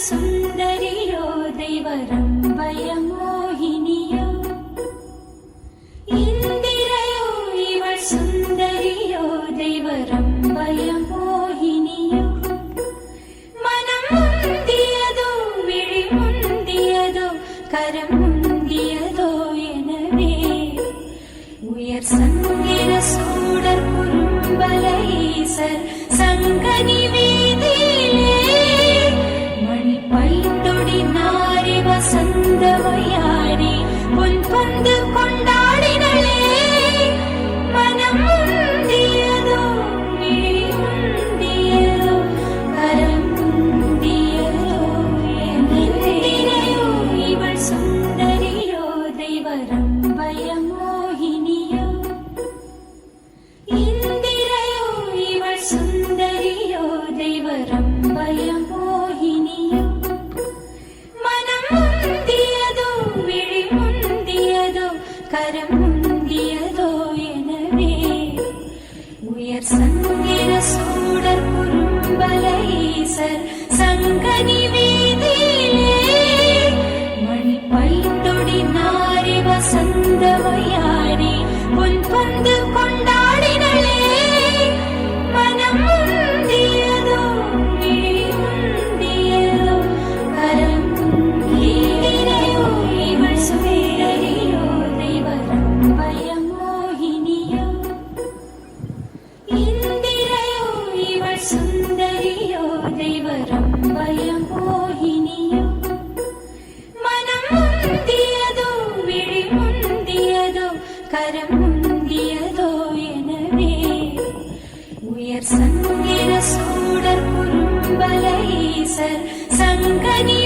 സുന്ദരിയോ ദൈവരംഭയ മോഹിനിയോ ഇന്ദിരയോ ഇവൾ സുന്ദരിയോ ദൈവരംഭയ മോഹിനിയോ മനം മുന്തിയതോ വിഴി മുന്തിയതോ കരം മുന്തിയതോ எனவே உயர் சங்கிர சூடர் குறும்பல ஈசர் சங்கனி வீதியிலே மணி பைந்தொடி நாரி வசந்தவையாடி பொன் பந்து கொண்டாடினளே மனம் முந்தியதோ விழி முந்தியதோ கரம் முந்தியதோ എന്തിനെയോ ഇവൾ സുന്ദരിയോ ദൈവരംഭയ മോഹിനിയോ ഇന്ദിരയോ ഇവൾ സുന്ദരിയോ ദൈവരംഭയ മോഹിനിയോ മനം മുന്തിയതോ വിഴി മുന്തിയതോ കരം മുന്തിയതോ எனவே உயர் சங்கிர சூடர் குறும்பல ஈசர் சங்கனி வீதியிலே மணி பைந்தொடி நாரி வசந்தவையாடி பொன் பந்து கொண்டாடினளே மனம் முந்தியதோ விழி முந்தியதோ கரம் முந்தியதோ இவள் சுந்தரியோ ദൈവരംഭയ മോഹിനിയോ ഇന്ദിരയോ ഇവൾ സുന്ദരിയോ ദൈവരംഭയ മോഹിനിയോ മനം മുന്തിയതോ വിഴി മുന്തിയതോ കരം മുന്തിയതോ எனவே உயர் சங்கிர சூடர் குறும்பல ஈசர் சங்கனி